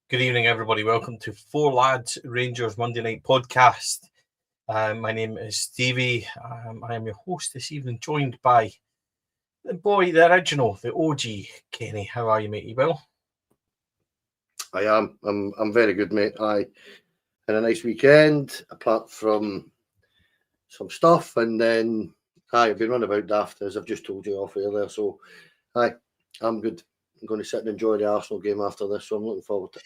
Good evening, everybody. Welcome to Four Lads Rangers Monday Night Podcast. My name is Stevie. I am your host this evening, joined by the boy, the original, the OG, Kenny. How are you, mate? You well? I am. I'm very good, mate. I had a nice weekend, apart from some stuff, and then I've been running about daft, as I've just told you off earlier. So, I'm good. I'm going to sit and enjoy the Arsenal game after this, so I'm looking forward to it.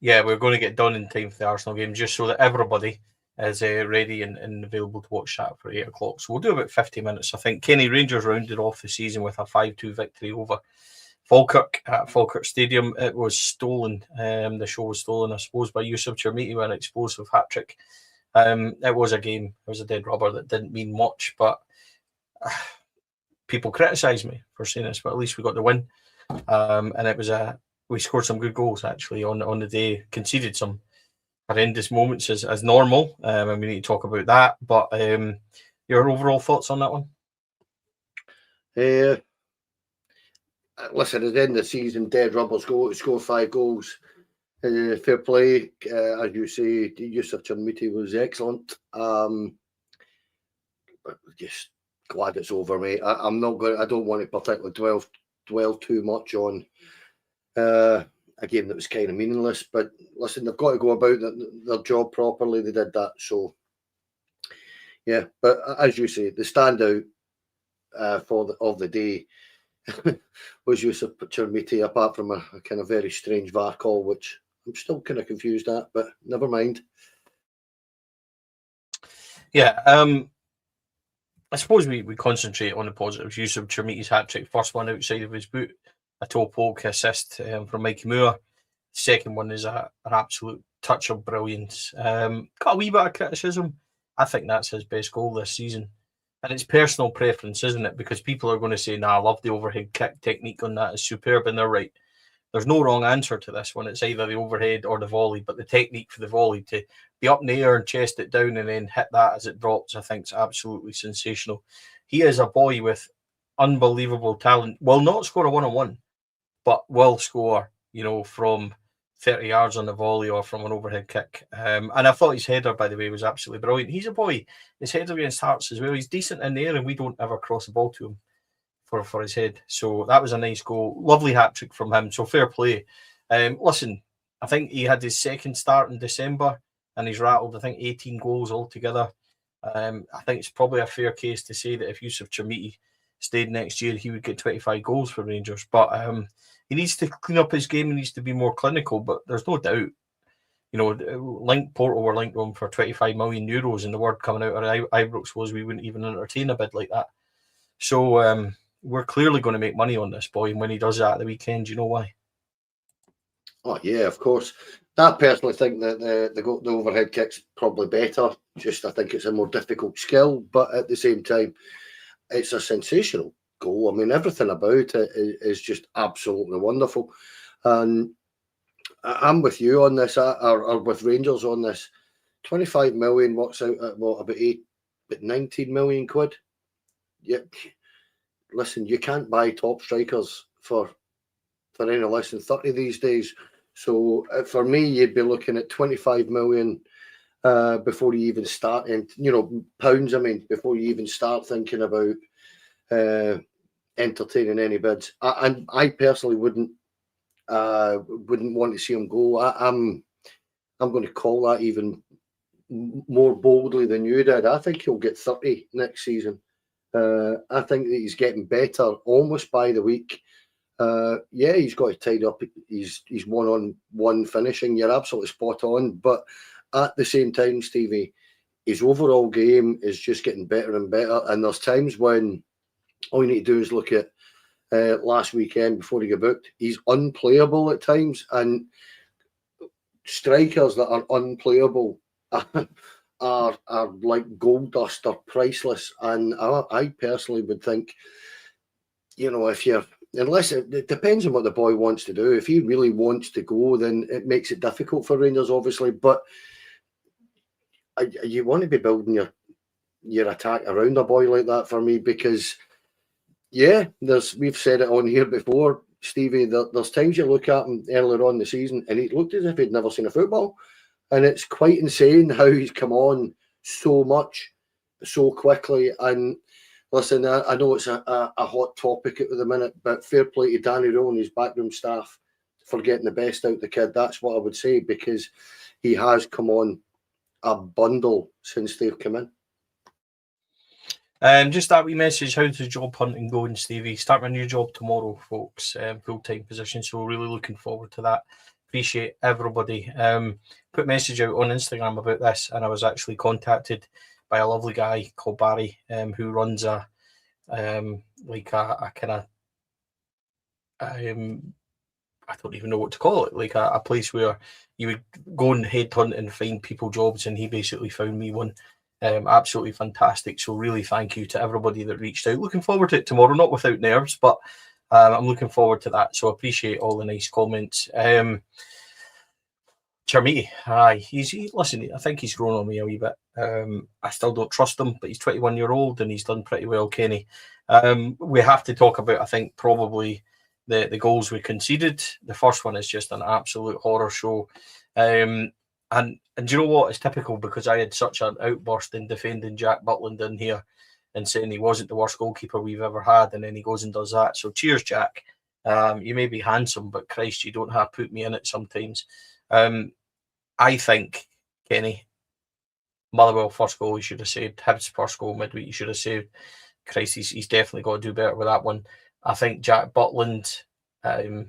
Yeah, we're going to get done in time for the Arsenal game, just so that everybody is ready and available to watch that for 8 o'clock. So we'll do about 50 minutes, I think. Kenny, Rangers rounded off the season with a 5-2 victory over Falkirk at Falkirk Stadium. It was stolen. The show was stolen, I suppose, by Yusuf Chermiti with an explosive hat-trick. It was a game. It was a dead rubber that didn't mean much, but people criticise me for saying this, but at least we got the win. And it was we scored some good goals, actually, on the day. Conceded some horrendous moments as normal, and we need to talk about that. But your overall thoughts on that one? Listen, at the end of the season, dead rubber score 5 goals. Fair play, as you say. Yusuf Chermiti was excellent. Just glad it's over, mate. I'm not going. I don't want to particularly dwell too much on a game that was kind of meaningless. But listen, they've got to go about their job properly. They did that, so yeah. But as you say, the standout of the day was Yusuf Chermiti, apart from a kind of very strange VAR call, which I'm still kind of confused at, but never mind. Yeah, I suppose we concentrate on the positives. Yusuf Chermiti's hat-trick, first one outside of his boot, a toe poke assist from Mikey Moore. Second one is an absolute touch of brilliance. Got a wee bit of criticism. I think that's his best goal this season. And it's personal preference, isn't it? Because people are going to say, I love the overhead kick technique on that. It's superb, and they're right. There's no wrong answer to this one. It's either the overhead or the volley, but the technique for the volley, to be up in the air and chest it down and then hit that as it drops, I think is absolutely sensational. He is a boy with unbelievable talent. Will not score a one-on-one, but will score, from 30 yards on the volley or from an overhead kick. And I thought his header, by the way, was absolutely brilliant. He's a boy. His header against Hearts as well. He's decent in the air, and we don't ever cross the ball to him for his head. So that was a nice goal. Lovely hat-trick from him. So fair play. Listen, I think he had his second start in December, and he's rattled, I think, 18 goals altogether. I think it's probably a fair case to say that if Yusuf Chermiti stayed next year, he would get 25 goals for Rangers. But he needs to clean up his game. He needs to be more clinical. But there's no doubt, Porto were linked to him for 25 million euros, and the word coming out of Ibrox was we wouldn't even entertain a bid like that. So we're clearly going to make money on this boy, and when he does that at the weekend, you know why? Oh yeah, of course. I personally think that the overhead kick's probably better. Just I think it's a more difficult skill, but at the same time, it's a sensational goal. I mean, everything about it is just absolutely wonderful. And I'm with you on this, or with Rangers on this. 25 million works out at about 19 million quid. Yep. Listen, you can't buy top strikers for any less than 30 these days. So for me, you'd be looking at 25 million before you even start, and pounds. I mean, before you even start thinking about entertaining any bids. I personally wouldn't want to see him go. I'm going to call that even more boldly than you did. I think he'll get 30 next season. I think that he's getting better almost by the week. He's got to tidy up his one-on-one finishing. You're absolutely spot on. But at the same time, Stevie, his overall game is just getting better and better. And there's times when all you need to do is look at last weekend before he got booked. He's unplayable at times. And strikers that are unplayable are like gold dust, or priceless. And I personally would think, unless it depends on what the boy wants to do. If he really wants to go, then it makes it difficult for Rangers, obviously. But you want to be building your attack around a boy like that, for me, because we've said it on here before. Stevie, there's times you look at him earlier on in the season and he looked as if he'd never seen a football. And it's quite insane how he's come on so much, so quickly. And listen, I know it's a hot topic at the minute, but fair play to Danny Röhl and his backroom staff for getting the best out of the kid. That's what I would say, because he has come on a bundle since they've come in. Just that wee message, how's the job hunting going, Stevie? Start my new job tomorrow, folks, full-time position, so we're really looking forward to that. Appreciate everybody. Put a message out on Instagram about this, and I was actually contacted by a lovely guy called Barry, who runs a kind of, I don't even know what to call it, like a place where you would go and headhunt and find people jobs, and he basically found me one. Absolutely fantastic. So really thank you to everybody that reached out. Looking forward to it tomorrow, not without nerves, but I'm looking forward to that. So appreciate all the nice comments. Chermiti, listen, I think he's grown on me a wee bit. I still don't trust him, but he's 21-year-old and he's done pretty well, Kenny. We have to talk about, I think, probably the goals we conceded. The first one is just an absolute horror show. And do you know what? It's typical, because I had such an outburst in defending Jack Butland in here and saying he wasn't the worst goalkeeper we've ever had, and then he goes and does that. So cheers, Jack. You may be handsome, but Christ, you don't have to put me in it sometimes. I think, Kenny, Motherwell first goal he should have saved. Hibs first goal midweek he should have saved. Christ, he's definitely got to do better with that one. I think Jack Butland, I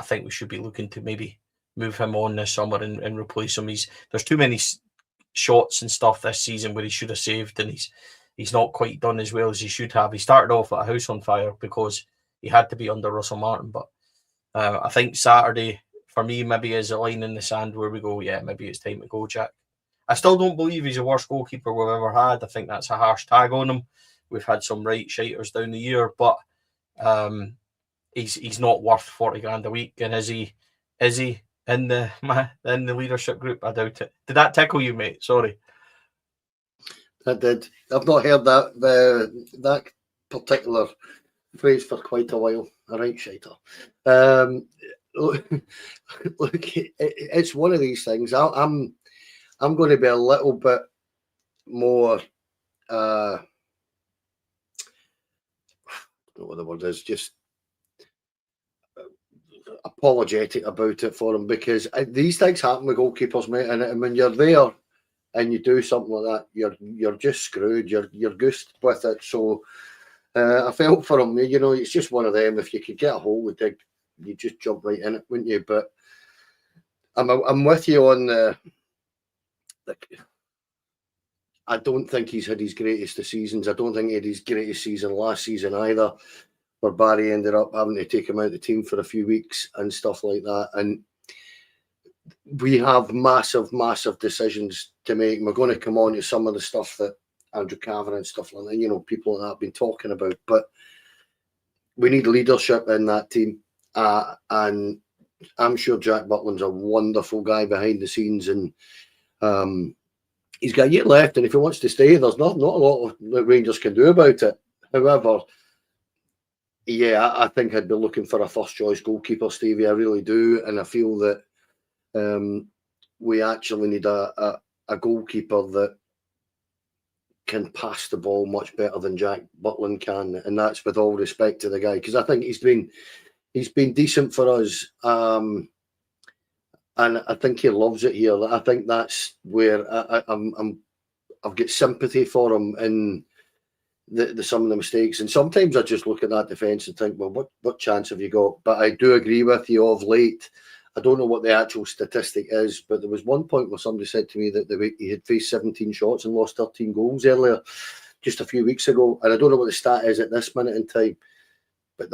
think we should be looking to maybe move him on this summer and replace him. There's too many shots and stuff this season where he should have saved, and he's not quite done as well as he should have. He started off like a house on fire because he had to be under Russell Martin, but I think Saturday for me maybe is a line in the sand where we go, yeah, maybe it's time to go, Jack. I still don't believe he's the worst goalkeeper we've ever had. I think that's a harsh tag on him. We've had some right shiters down the year, but he's not worth 40 grand a week. And is he in the leadership group? I doubt it. Did that tickle you, mate? Sorry. That did. I've not heard that particular phrase for quite a while. A right shiter. Look, it's one of these things. I'm going to be a little bit more. I don't know what the word is. Just apologetic about it for him, because these things happen with goalkeepers, mate. And when you're there and you do something like that, you're just screwed. You're goosed with it. So I felt for him. You know, it's just one of them. If you could get a hole to dig, you just jump right in it, wouldn't you? But I'm with you on the. I don't think he's had his greatest of seasons. I don't think he had his greatest season last season either, where Barry ended up having to take him out of the team for a few weeks and stuff like that. And we have massive decisions to make. And we're going to come on to some of the stuff that Andrew Cavanagh and stuff like that, you know, people like that have been talking about. But we need leadership in that team. And I'm sure Jack Butland's a wonderful guy behind the scenes, and he's got a year left, and if he wants to stay, there's not a lot that Rangers can do about it. However, yeah, I think I'd be looking for a first choice goalkeeper, Stevie. I really do, and I feel that we actually need a goalkeeper that can pass the ball much better than Jack Butland can, and that's with all respect to the guy, because I think he's been decent for us, and I think he loves it here. I think that's where I've got sympathy for him in the some of the mistakes, and sometimes I just look at that defence and think, well, what chance have you got? But I do agree with you. Of late, I don't know what the actual statistic is, but there was one point where somebody said to me that he had faced 17 shots and lost 13 goals earlier, just a few weeks ago, and I don't know what the stat is at this minute in time, but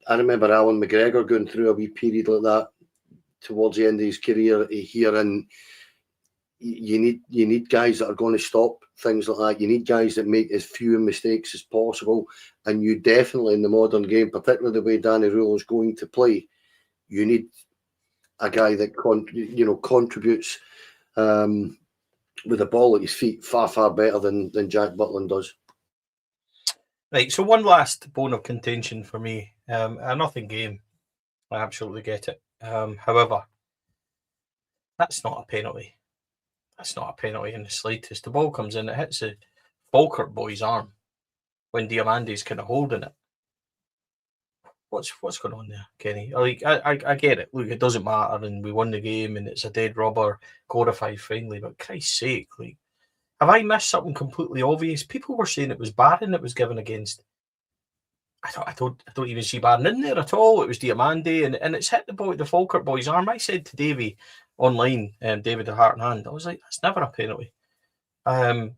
I remember Alan McGregor going through a wee period like that towards the end of his career here, and you need guys that are going to stop things like that. You need guys that make as few mistakes as possible, and you definitely, in the modern game, particularly the way Danny Röhl is going to play, you need a guy that contributes with the ball at his feet far better than Jack Butland does. Right, so one last bone of contention for me. A nothing game. I absolutely get it. However, that's not a penalty. That's not a penalty in the slightest. The ball comes in, it hits the Falkirk boy's arm when Diamandi's kind of holding it. What's going on there, Kenny? Like, I get it. Look, it doesn't matter, and we won the game, and it's a dead rubber, glorified friendly. But Christ's sake, like, have I missed something completely obvious? People were saying it was Barron that was given against. I don't even see Barron in there at all. It was Diamandi, and it's hit the Falkirk boy's arm. I said to Davey online, David the Heart and Hand, I was like, that's never a penalty. And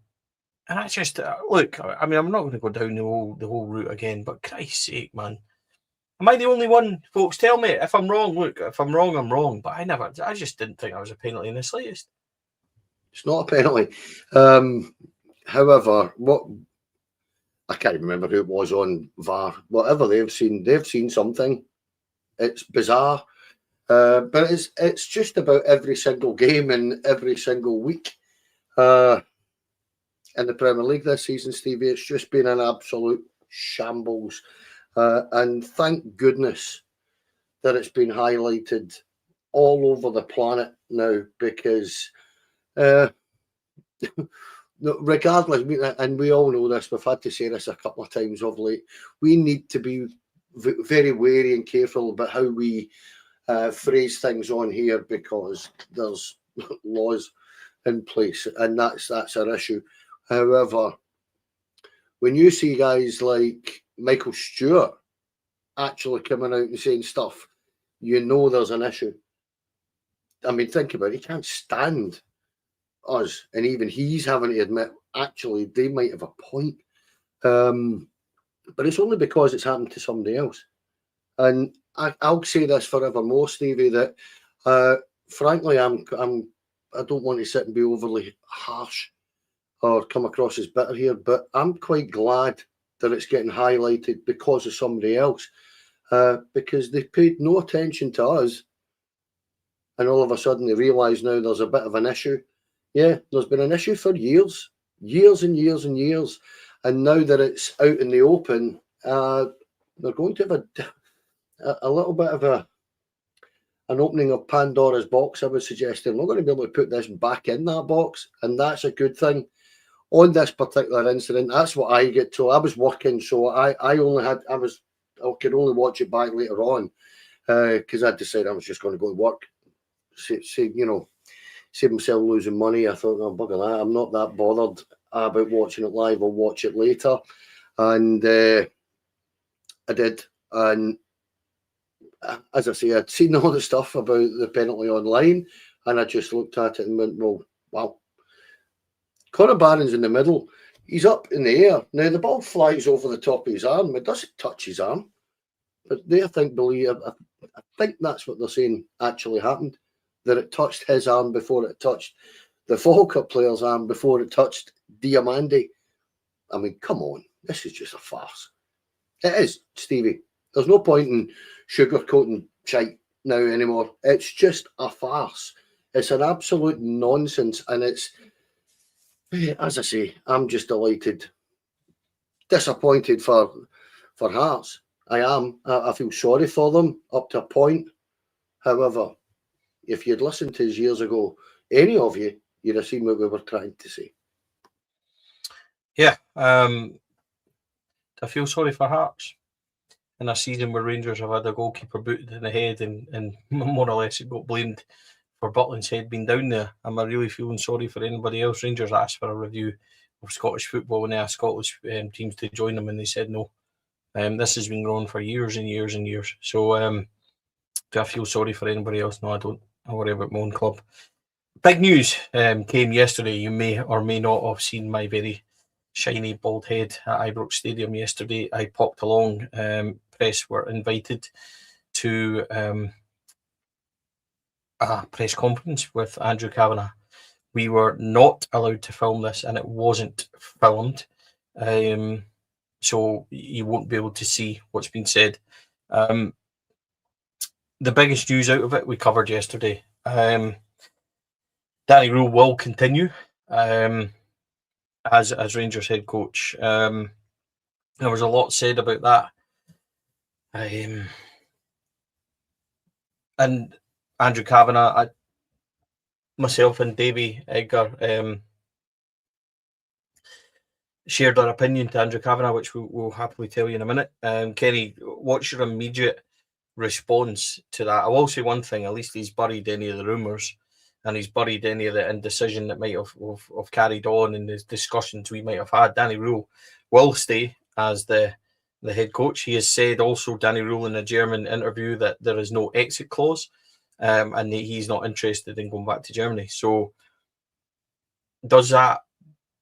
I just look. I mean, I'm not going to go down the whole route again. But Christ's sake, man, am I the only one, folks? Tell me if I'm wrong. Look, if I'm wrong, I'm wrong. But I just didn't think that was a penalty in the slightest. It's not a penalty. However, what I can't remember who it was on VAR. Whatever they've seen something. It's bizarre, but it's just about every single game and every single week in the Premier League this season, Stevie. It's just been an absolute shambles, and thank goodness that it's been highlighted all over the planet now, because regardless, and we all know this, we've had to say this a couple of times of late, we need to be very wary and careful about how we phrase things on here, because there's laws in place, and that's our issue. However, when you see guys like Michael Stewart actually coming out and saying stuff, you know there's an issue. I mean, think about it. He can't stand us, and even he's having to admit, actually, they might have a point. But it's only because it's happened to somebody else. And I'll say this forevermore, Stevie, that frankly, I don't want to sit and be overly harsh or come across as bitter here, but I'm quite glad that it's getting highlighted because of somebody else, because they paid no attention to us, and all of a sudden they realise now there's a bit of an issue. Yeah, there's been an issue for years and years and years, and now that it's out in the open, they're going to have a little bit of an opening of Pandora's box, I would suggest. They're not going to be able to put this back in that box, and that's a good thing. On this particular incident, that's what I get told. I was working, so I could only watch it back later on, because I decided I was just going to go to work. Save myself losing money. I thought, oh, bugger that, I'm not that bothered about watching it live. I'll watch it later. And I did. And as I say, I'd seen all the stuff about the penalty online, and I just looked at it and went, well, wow. Conor Barron's in the middle. He's up in the air. Now, the ball flies over the top of his arm. It doesn't touch his arm. But I think that's what they're saying actually happened, that it touched his arm before it touched the Falkirk player's arm, before it touched Diamandi. I mean, come on. This is just a farce. It is, Stevie. There's no point in sugarcoating shite now anymore. It's just a farce. It's an absolute nonsense. And it's, as I say, I'm just delighted. Disappointed for Hearts. I am. I feel sorry for them up to a point. However, if you'd listened to us years ago, any of you, you'd have seen what we were trying to say. Yeah. I feel sorry for Hearts. In a season where Rangers have had a goalkeeper booted in the head and more or less it got blamed for Butland's head being down there. Am I really feeling sorry for anybody else? Rangers asked for a review of Scottish football and they asked Scottish teams to join them and they said no. This has been going on for years and years and years. So do I feel sorry for anybody else? No, I don't. I worry about my own club. Big news came yesterday. You may or may not have seen my very shiny bald head at Ibrox Stadium yesterday. I popped along. Press were invited to a press conference with Andrew Cavanagh. We were not allowed to film this, and it wasn't filmed, so you won't be able to see what's been said. The biggest news out of it we covered yesterday. Danny Röhl will continue as Rangers head coach. There was a lot said about that. And Andrew Cavanagh, myself and Davey Edgar shared our opinion to Andrew Cavanagh, which we'll happily tell you in a minute. Kenny, what's your immediate response to that? I will say one thing, at least he's buried any of the rumours and he's buried any of the indecision that might have carried on in the discussions we might have had. Danny Röhl will stay as the head coach. He has said also, Danny Röhl, in a German interview, that there is no exit clause and he's not interested in going back to Germany. So does that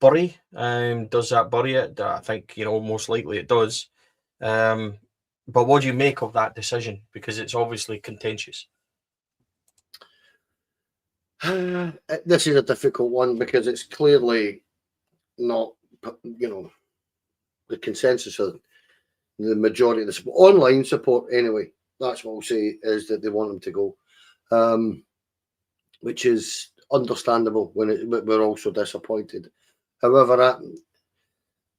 bury it? I think, most likely it does. But what do you make of that decision? Because it's obviously contentious. This is a difficult one because it's clearly not, the consensus of the majority of the online support anyway. That's what we'll say, is that they want him to go, which is understandable but we're also disappointed. However,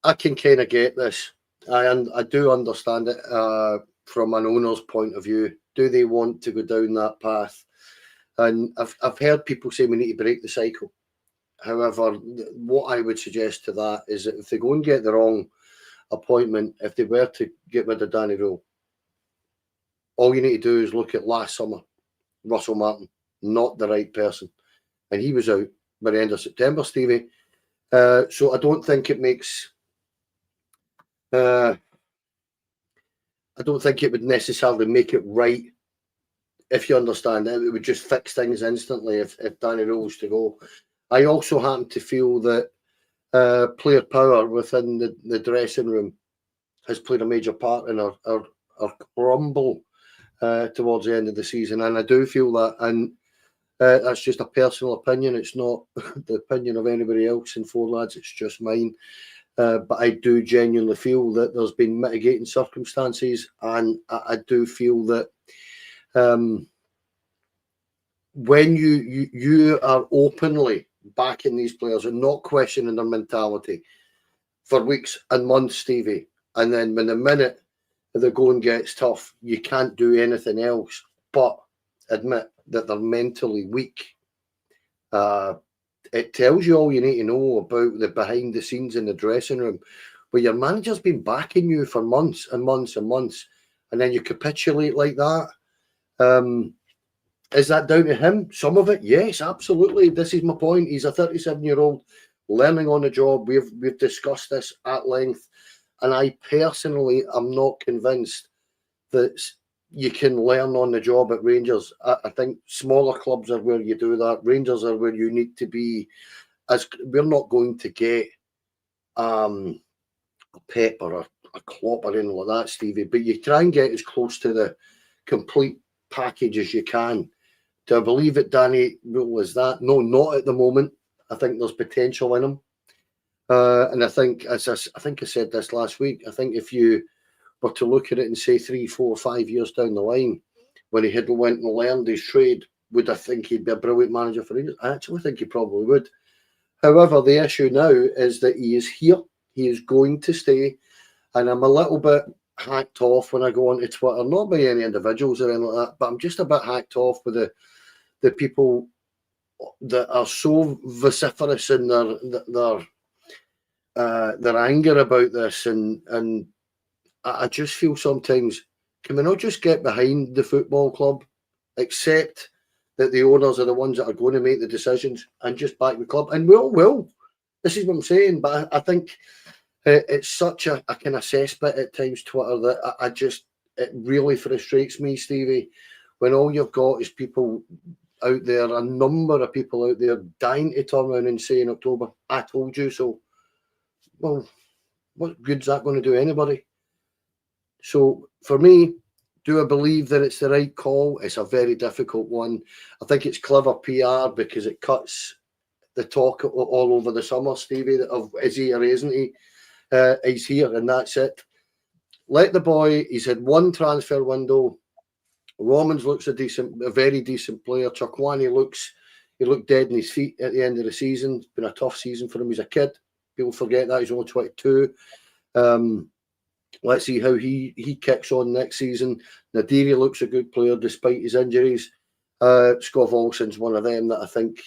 I can kind of get this. I do understand it from an owner's point of view. Do they want to go down that path? And I've heard people say we need to break the cycle. However, what I would suggest to that is that if they go and get the wrong appointment, if they were to get rid of Danny Röhl, all you need to do is look at last summer, Russell Martin, not the right person. And he was out by the end of September, Stevie. So I don't think it makes... I don't think it would necessarily make it right, if you understand. It would just fix things instantly if Danny Röhl was to go. I also happen to feel that player power within the dressing room has played a major part in our crumble towards the end of the season. And I do feel that. And that's just a personal opinion. It's not the opinion of anybody else in Four Lads. It's just mine. But I do genuinely feel that there's been mitigating circumstances, and I do feel that when you are openly backing these players and not questioning their mentality for weeks and months, Stevie, and then when the minute the going gets tough, you can't do anything else but admit that they're mentally weak. It tells you all you need to know about the behind the scenes in the dressing room, where your manager's been backing you for months and months and months, and then you capitulate like that. Is that down to him? Some of it, yes, absolutely. This is my point. He's a 37-year-old learning on the job. We've discussed this at length, and I personally am not convinced that you can learn on the job at Rangers. I think smaller clubs are where you do that. Rangers are where you need to be. As we're not going to get a Pep or a Klopp or anything like that, Stevie, but you try and get as close to the complete package as you can. Do I believe that Danny Röhl is that? No, not at the moment. I think there's potential in him. And I think, I said this last week, I think if you were to look at it and say 3, 4, 5 years down the line, when he had went and learned his trade, would I think he'd be a brilliant manager for Rangers? I actually think he probably would. However, the issue now is that he is here. He is going to stay. And I'm a little bit hacked off when I go onto Twitter, not by any individuals or anything like that, but I'm just a bit hacked off with the people that are so vociferous in their anger about this, and I just feel sometimes, can we not just get behind the football club, accept that the owners are the ones that are going to make the decisions, and just back the club? And we all will. This is what I'm saying, but I think it's such a kind of cesspit at times, Twitter, that it really frustrates me, Stevie, when all you've got is people out there, a number of people out there dying to turn around and say in October, I told you so. Well, what good's that going to do anybody? So for me, do I believe that it's the right call? It's a very difficult one. I think it's clever PR because it cuts the talk all over the summer, Stevie, of is he or isn't he? He's here and that's it. Let the boy, he's had one transfer window. Romans looks a very decent player. Chakwani he looked dead in his feet at the end of the season. It's been a tough season for him. He's a kid. People forget that he's only 22. Let's see how he kicks on next season. Nadiri looks a good player despite his injuries. Scott Olsen's one of them that I think,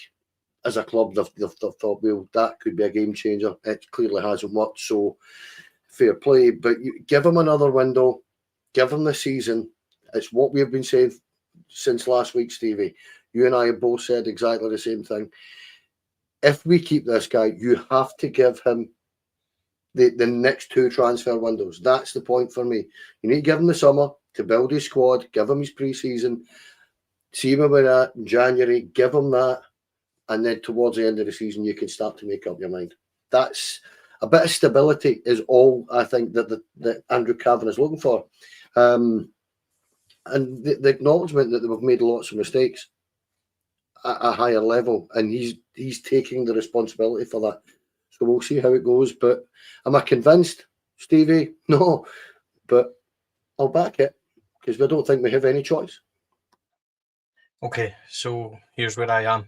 as a club, they've thought, well, that could be a game changer. It clearly hasn't worked, so fair play. But you give him another window, give him the season. It's what we've been saying since last week, Stevie. You and I have both said exactly the same thing. If we keep this guy, you have to give him the next 2 transfer windows. That's the point for me. You need to give him the summer to build his squad, give him his pre-season, see where we're at in January, give him that, and then towards the end of the season, you can start to make up your mind. That's a bit of stability is all I think that Andrew Cavanagh is looking for. And the acknowledgement that we've made lots of mistakes at a higher level, and he's taking the responsibility for that. So we'll see how it goes. But am I convinced, Stevie? No. But I'll back it because we don't think we have any choice. Okay, so here's where I am.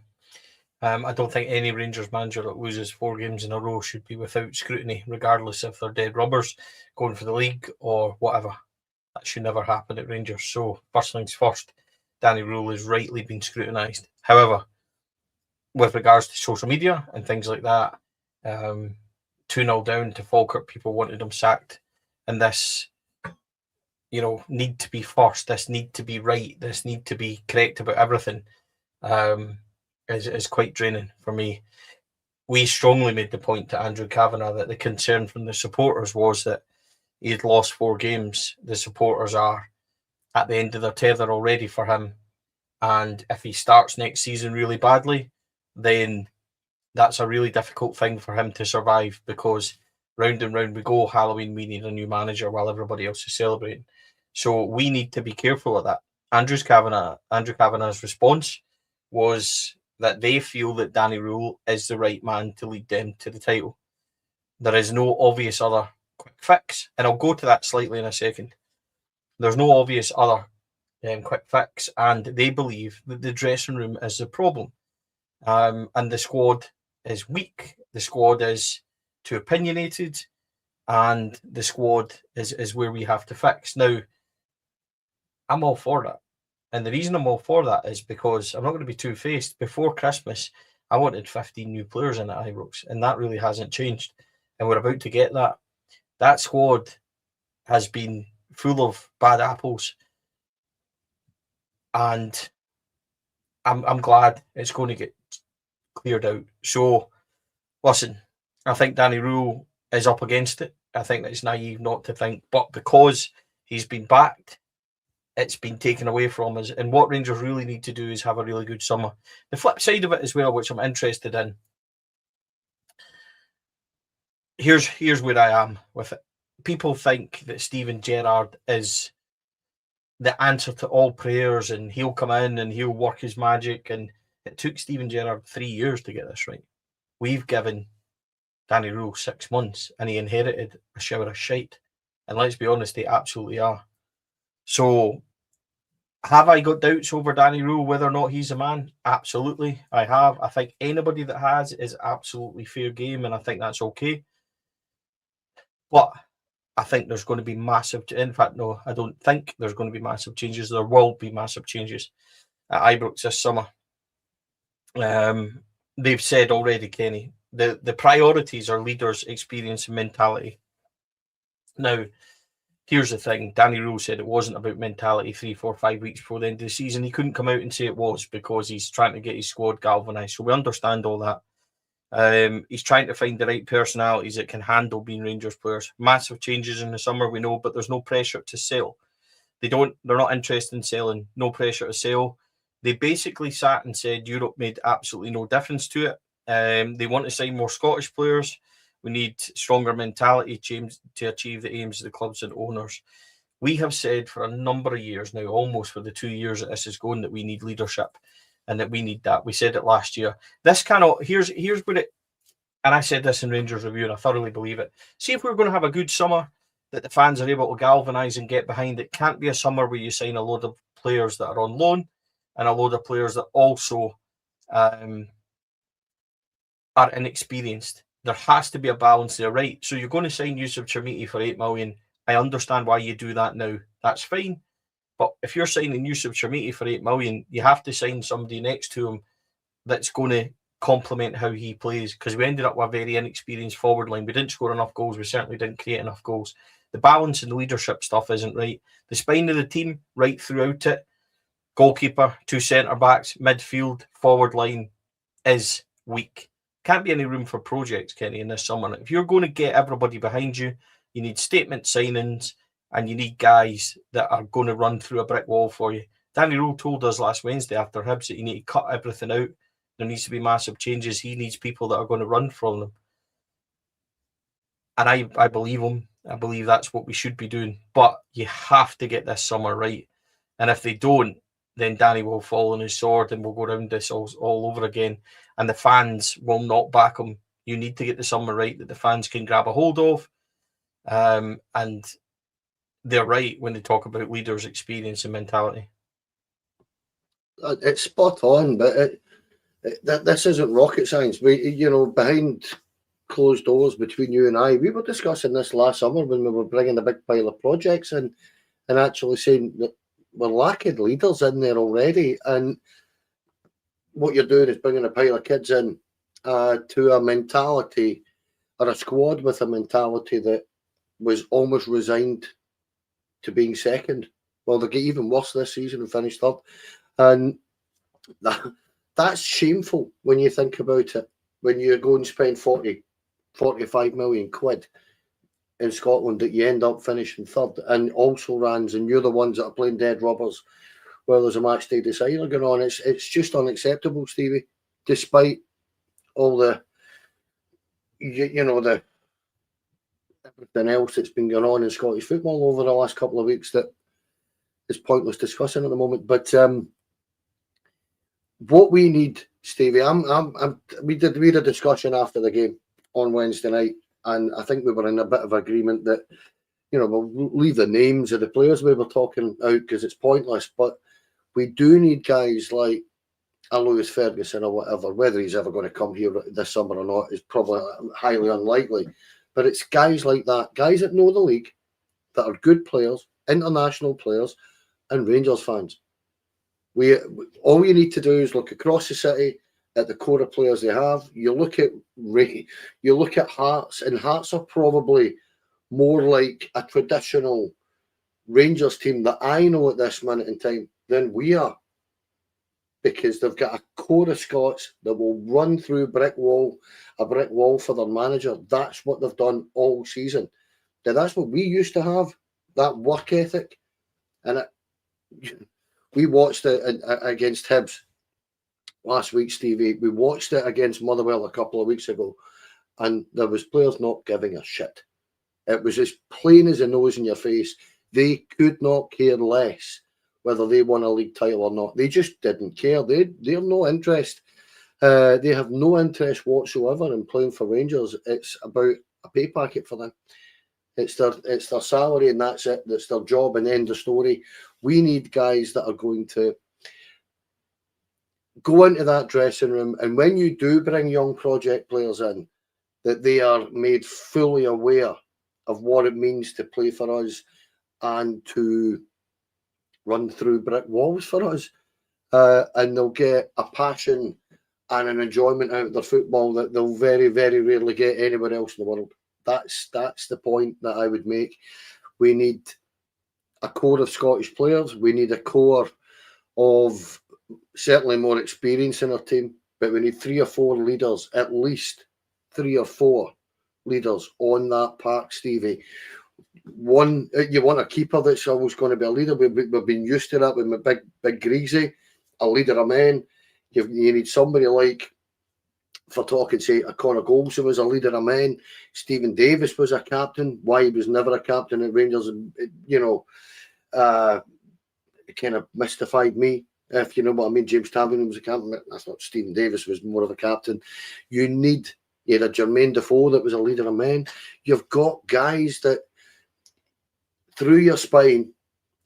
I don't think any Rangers manager that loses 4 games in a row should be without scrutiny, regardless if they're dead rubbers going for the league or whatever. That should never happen at Rangers. So first things first, Danny Röhl is rightly being scrutinised. However, with regards to social media and things like that, 2-0 down to Falkirk, people wanted him sacked. And this, need to be first, this need to be right, this need to be correct about everything is quite draining for me. We strongly made the point to Andrew Cavanagh that the concern from the supporters was that he had lost 4 games. The supporters are at the end of their tether already for him. And if he starts next season really badly, then that's a really difficult thing for him to survive, because round and round we go. Halloween, we need a new manager while everybody else is celebrating. So we need to be careful of that. Andrew Cavanagh's response was that they feel that Danny Röhl is the right man to lead them to the title. There is no obvious other quick fix, and I'll go to that slightly in a second. There's no obvious other quick fix, and they believe that the dressing room is the problem, and the squad is weak. The squad is too opinionated, and the squad is where we have to fix. Now, I'm all for that. And the reason I'm all for that is because I'm not going to be two-faced. Before Christmas, I wanted 15 new players in at Ibrox, and that really hasn't changed. And we're about to get that. That squad has been full of bad apples, and I'm glad it's going to get cleared out. So, listen, I think Danny Röhl is up against it. I think that it's naive not to think, but because he's been backed, it's been taken away from us. And what Rangers really need to do is have a really good summer. The flip side of it as well, which I'm interested in, here's where I am with it. People think that Steven Gerrard is the answer to all prayers, and he'll come in and he'll work his magic. And it took Steven Gerrard 3 years to get this right. We've given Danny Röhl 6 months, and he inherited a shower of shite. And let's be honest, they absolutely are. So, have I got doubts over Danny Röhl, whether or not he's a man? Absolutely, I have. I think anybody that has is absolutely fair game, and I think that's okay. But I think there's going to be massive... In fact, no, I don't think there's going to be massive changes. There will be massive changes at Ibrox this summer. They've said already, Kenny, the priorities are leaders, experience, and mentality. Now, here's the thing. Danny Röhl said it wasn't about mentality 3, 4, 5 weeks before the end of the season. He couldn't come out and say it was, because he's trying to get his squad galvanised. So we understand all that. He's trying to find the right personalities that can handle being Rangers players. Massive changes in the summer, we know, but there's no pressure to sell. They're not interested in selling. No pressure to sell. They basically sat and said Europe made absolutely no difference to it. They want to sign more Scottish players. We need stronger mentality to achieve the aims of the clubs and owners. We have said for a number of years now, almost for the 2 years that this is going, that we need leadership and that we need that. We said it last year. This cannot... Here's what it... And I said this in Rangers Review, and I thoroughly believe it. See, if we're going to have a good summer that the fans are able to galvanise and get behind, it can't be a summer where you sign a load of players that are on loan and a load of players that also are inexperienced. There has to be a balance there, right? So you're going to sign Yusuf Chermiti for 8 million I understand why you do that now. That's fine. But if you're signing Yusuf Chermiti for 8 million, you have to sign somebody next to him that's going to complement how he plays, because we ended up with a very inexperienced forward line. We didn't score enough goals. We certainly didn't create enough goals. The balance and the leadership stuff isn't right. The spine of the team, right throughout it, goalkeeper, 2 centre-backs, midfield, forward line is weak. Can't be any room for projects, Kenny, in this summer. If you're going to get everybody behind you, you need statement signings and you need guys that are going to run through a brick wall for you. Danny Röhl told us last Wednesday after Hibs that you need to cut everything out. There needs to be massive changes. He needs people that are going to run from them. And I believe him. I believe that's what we should be doing. But you have to get this summer right. And if they don't, then Danny will fall on his sword and we'll go around this all over again. And the fans will not back him. You need to get the summer right that the fans can grab a hold of. And they're right when they talk about leaders' experience and mentality. It's spot on, but this isn't rocket science. Behind closed doors between you and I, we were discussing this last summer when we were bringing a big pile of projects in and actually saying that we're lacking leaders in there already. And what you're doing is bringing a pile of kids in to a mentality or a squad with a mentality that was almost resigned to being second. Well, they get even worse this season and finished third. And that's shameful when you think about it. When you go and spend 45 million quid in Scotland, that you end up finishing third, and also rans, and you're the ones that are playing dead rubbers where there's a match day decider going on. It's just unacceptable, Stevie. Despite all the the everything else that's been going on in Scottish football over the last couple of weeks that is pointless discussing at the moment. But what we need, Stevie, we had a discussion after the game on Wednesday night, and I think we were in a bit of agreement that, we'll leave the names of the players we were talking out because it's pointless, but we do need guys like a Lewis Ferguson or whatever. Whether he's ever going to come here this summer or not is probably highly unlikely, but it's guys like that, guys that know the league, that are good players, international players, and Rangers fans. All you need to do is look across the city at the core of players they have. You look at Hearts, and Hearts are probably more like a traditional Rangers team that I know at this minute in time than we are, because they've got a core of Scots that will run through a brick wall for their manager. That's what they've done all season. Now, that's what we used to have, that work ethic. And we watched it against Hibs last week, Stevie. We watched it against Motherwell a couple of weeks ago, and there was players not giving a shit. It was as plain as a nose in your face. They could not care less whether they won a league title or not. They just didn't care. They're no interest. They have no interest whatsoever in playing for Rangers. It's about a pay packet for them. It's their salary, and that's it. That's their job, and end of story. We need guys that are going to go into that dressing room, and when you do bring young project players in, that they are made fully aware of what it means to play for us and to run through brick walls for us. And they'll get a passion and an enjoyment out of their football that they'll very, very rarely get anywhere else in the world. That's the point that I would make. We need a core of Scottish players. We need a core of certainly more experience in our team, but we need 3 or 4 leaders, at least 3 or 4 leaders on that park, Stevie. One, you want a keeper that's always going to be a leader. We've been used to that with big Greasy, a leader of men. You need somebody like, for talking say, a Conor Golson was a leader of men. Stephen Davis was a captain. Why he was never a captain at Rangers, it kind of mystified me, if you know what I mean. James Tavernier was a captain. That's not. Stephen Davis was more of a captain. You had a Jermaine Defoe that was a leader of men. You've got guys that, through your spine,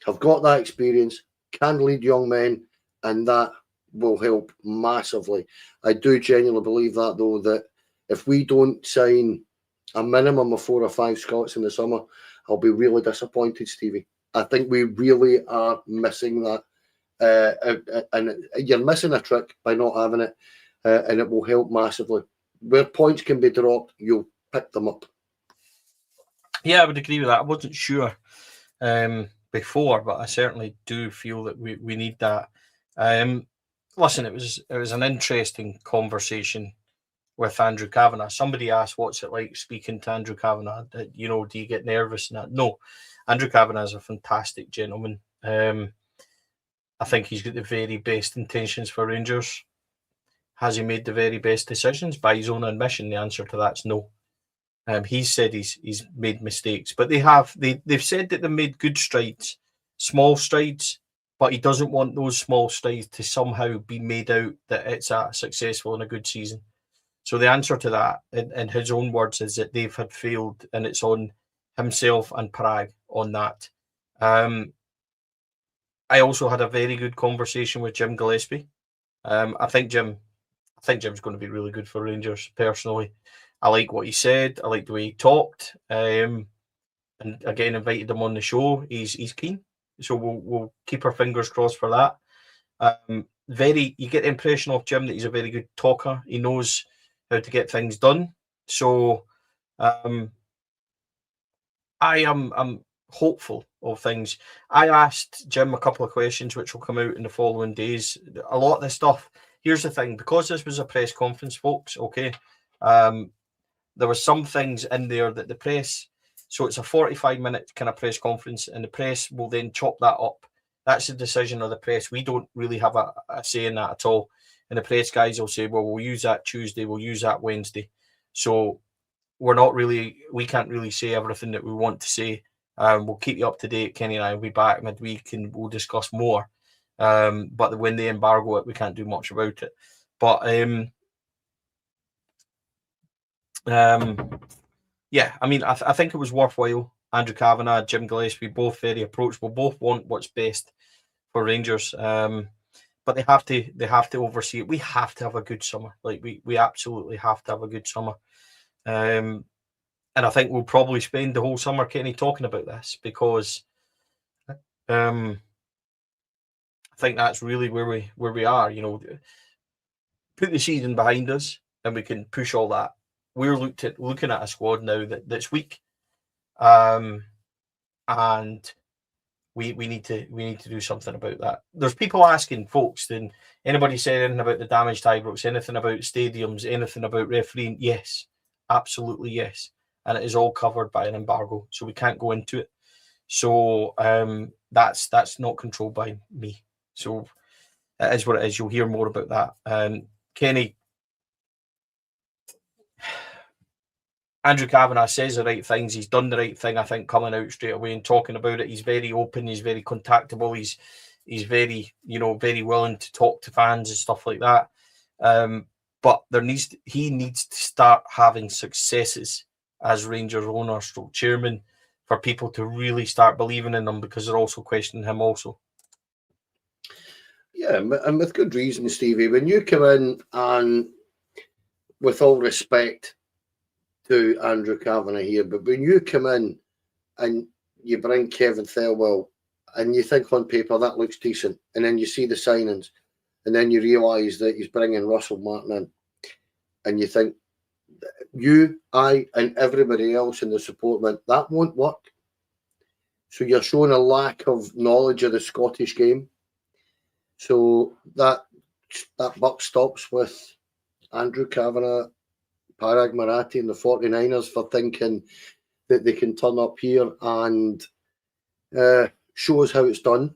have got that experience, can lead young men, and that will help massively. I do genuinely believe that, though, that if we don't sign a minimum of 4 or 5 Scots in the summer, I'll be really disappointed, Stevie. I think we really are missing that. And you're missing a trick by not having it, and it will help massively. Where points can be dropped, you'll pick them up. Yeah, I would agree with that. I wasn't sure before, but I certainly do feel that we need that. Listen, it was an interesting conversation with Andrew Cavanagh. Somebody asked, "What's it like speaking to Andrew Cavanagh? Do you get nervous?" And that? No, Andrew Cavanagh is a fantastic gentleman. I think he's got the very best intentions for Rangers. Has he made the very best decisions? By his own admission, the answer to that's no. He's said he's made mistakes, but they've said that they made good strides, small strides, but he doesn't want those small strides to somehow be made out that it's a successful and a good season. So the answer to that, in his own words, is that they've had failed, and it's on himself and Prague on that. I also had a very good conversation with Jim Gillespie. I think Jim's going to be really good for Rangers, personally. I like what he said. I like the way he talked. And again, invited him on the show. He's keen. So we'll keep our fingers crossed for that. You get the impression of Jim that he's a very good talker. He knows how to get things done. So I'm hopeful of things. I asked Jim a couple of questions which will come out in the following days. A lot of this stuff. Here's the thing, because this was a press conference, folks, okay, there were some things in there that the press, so it's a 45-minute kind of press conference, and the press will then chop that up. That's the decision of the press. We don't really have a say in that at all. And the press guys will say, well, we'll use that Tuesday, we'll use that Wednesday. So we can't really say everything that we want to say. We'll keep you up to date. Kenny and I will be back midweek and we'll discuss more. But when they embargo it, we can't do much about it. But yeah, I mean, I think it was worthwhile. Andrew Cavanagh, Jim Gillespie, both very approachable, both want what's best for Rangers. But they have to oversee it. We have to have a good summer. Like we absolutely have to have a good summer. And I think we'll probably spend the whole summer, Kenny, talking about this, because I think that's really where we are. Put the season behind us, and we can push all that. We're looking at a squad now that's weak, and we need to do something about that. There's people asking, folks, did anybody say anything about the damage to Ibrox, anything about stadiums, anything about refereeing? Yes, absolutely yes. And it is all covered by an embargo, so we can't go into it. So that's not controlled by me. So it is what it is. You'll hear more about that. Kenny, Andrew Cavanagh says the right things. He's done the right thing, I think, coming out straight away and talking about it. He's very open. He's very contactable. He's very, very willing to talk to fans and stuff like that. But he needs to start having successes as Rangers owner, stroke chairman, for people to really start believing in them, because they're also questioning him also. Yeah, and with good reason, Stevie. When you come in, and with all respect to Andrew Cavanagh here, but when you come in and you bring Kevin Thelwell and you think on paper that looks decent, and then you see the signings, and then you realise that he's bringing Russell Martin in, and you think, I, and everybody else in the support went, that won't work. So you're showing a lack of knowledge of the Scottish game. So that buck stops with Andrew Cavanagh, Parag Marathi and the 49ers for thinking that they can turn up here and show us how it's done.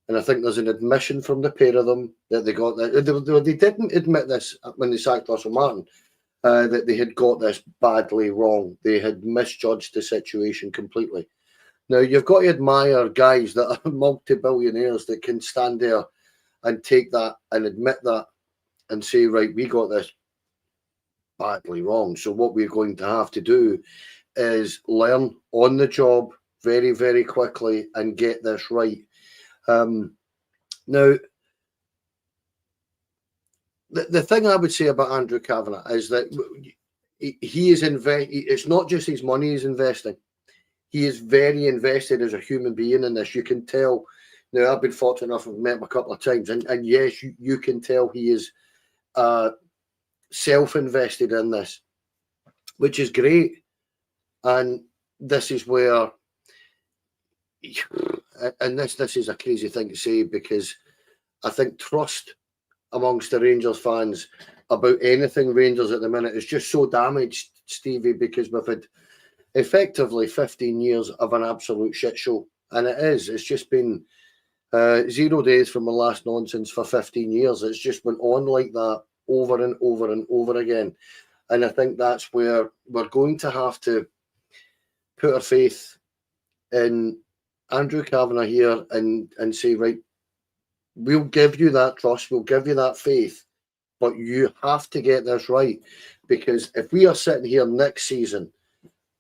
And I think there's an admission from the pair of them that they got that. They didn't admit this when they sacked Russell Martin, that they had got this badly wrong. They had misjudged the situation completely. Now, you've got to admire guys that are multi-billionaires that can stand there and take that and admit that and say, right, we got this badly wrong. So what we're going to have to do is learn on the job very, very quickly and get this right. Now, the thing I would say about Andrew Cavanagh is that he is it's not just his money he's investing. he is very invested as a human being in this. You can tell. Now, I've been fortunate enough, I've met him a couple of times, and yes, you can tell he is self-invested in this, which is great. And this is where, and this is a crazy thing to say, because I think trust amongst the Rangers fans about anything Rangers at the minute is just so damaged, Stevie, because we've had effectively 15 years of an absolute shit show. And it is. It's just been 0 days from the last nonsense for 15 years. It's just went on like that over and over and over again. And I think that's where we're going to have to put our faith in Andrew Cavanagh here and say, right, we'll give you that trust, we'll give you that faith, but you have to get this right. Because if we are sitting here next season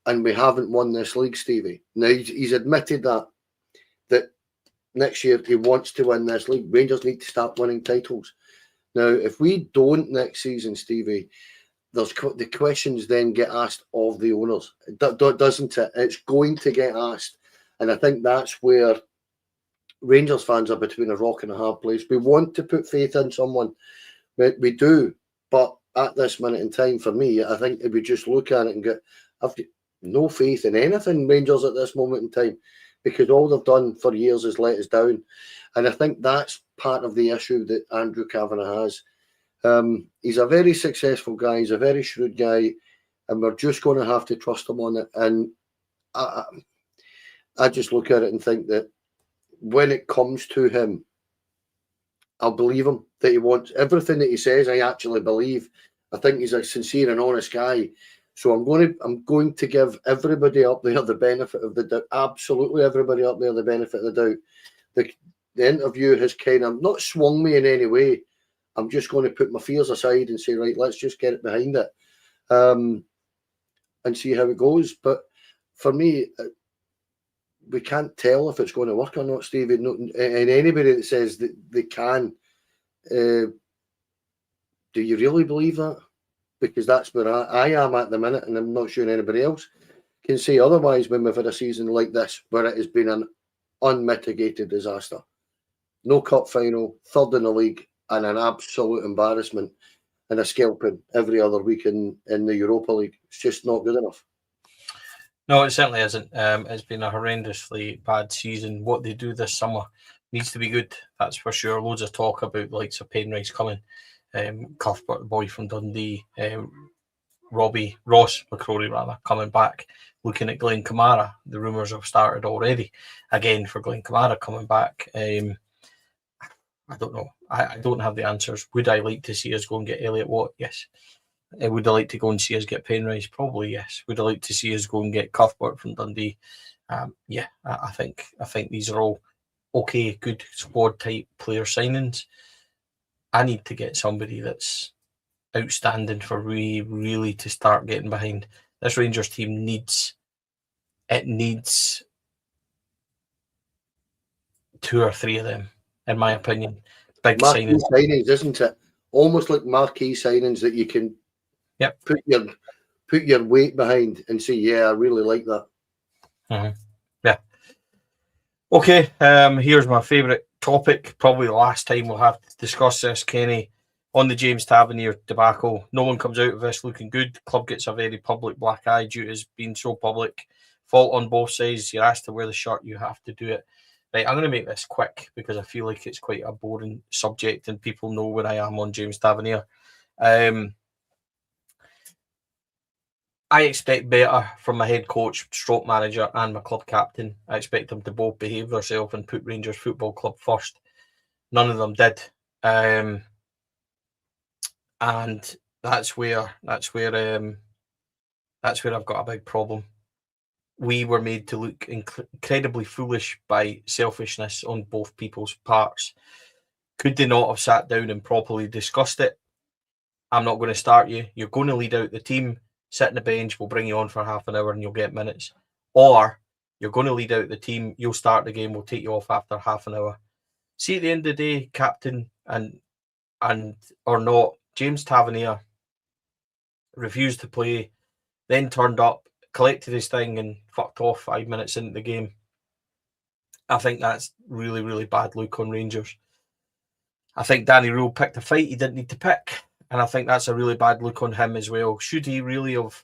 and we haven't won this league, Stevie, now he's admitted that next year he wants to win this league. Rangers need to start winning titles. Now, if we don't next season, Stevie, the questions then get asked of the owners, doesn't it? It's going to get asked. And I think that's where Rangers fans are between a rock and a hard place. We want to put faith in someone. We do. But at this minute in time, for me, I think if we just look at it and get, I've no faith in anything Rangers at this moment in time, because all they've done for years is let us down. And I think that's part of the issue that Andrew Cavanagh has. He's a very successful guy. He's a very shrewd guy. And we're just going to have to trust him on it. And I just look at it and think that when it comes to him, I'll believe him that he wants everything that he says. I actually believe. I think he's a sincere and honest guy. So I'm going to give everybody up there the benefit of the doubt. Absolutely everybody up there the benefit of the doubt. The interview has kind of not swung me in any way. I'm just going to put my fears aside and say, right, let's just get it behind it, and see how it goes. But for me, we can't tell if it's going to work or not, Stevie. And anybody that says that they can, do you really believe that? Because that's where I am at the minute, and I'm not sure anybody else can say otherwise when we've had a season like this, where it has been an unmitigated disaster. No cup final, third in the league, and an absolute embarrassment, and a scalping every other week in the Europa League. It's just not good enough. No, it certainly isn't. It's been a horrendously bad season. What they do this summer needs to be good, that's for sure. Loads of talk about the likes of Penrice coming, Cuthbert, the boy from Dundee, Ross McCrory rather, coming back, looking at Glenn Kamara. The rumours have started already, again, for Glenn Kamara coming back. I don't know. I don't have the answers. Would I like to see us go and get Elliot Watt? Yes. Would I like to go and see us get Penrice? Probably yes. Would I like to see us go and get Cuthbert from Dundee? Yeah, I think these are all okay, good squad type player signings. I need to get somebody that's outstanding for really to start getting behind. This Rangers team needs 2 or 3 of them, in my opinion. Big signings, isn't it? Almost like marquee signings that you can put your weight behind and say, yeah, I really like that. Mm-hmm. Yeah. Okay, here's my favourite topic. Probably the last time we'll have to discuss this, Kenny. On the James Tavernier debacle, no one comes out of this looking good. Club gets a very public black eye due to it being so public. Fault on both sides. You're asked to wear the shirt, you have to do it. Right, I'm going to make this quick because I feel like it's quite a boring subject and people know where I am on James Tavernier. I expect better from my head coach, stroke manager and my club captain. I expect them to both behave themselves and put Rangers Football Club first. None of them did. And that's where I've got a big problem. We were made to look incredibly foolish by selfishness on both people's parts. Could they not have sat down and properly discussed it? I'm not going to start you. You're going to lead out the team. Sit on the bench, we'll bring you on for half an hour and you'll get minutes. Or you're going to lead out the team, you'll start the game, we'll take you off after half an hour. See, at the end of the day, captain and or not, James Tavernier refused to play, then turned up, collected his thing and fucked off 5 minutes into the game. I think that's really, really bad look on Rangers. I think Danny Röhl picked a fight he didn't need to pick, and I think that's a really bad look on him as well. Should he really have,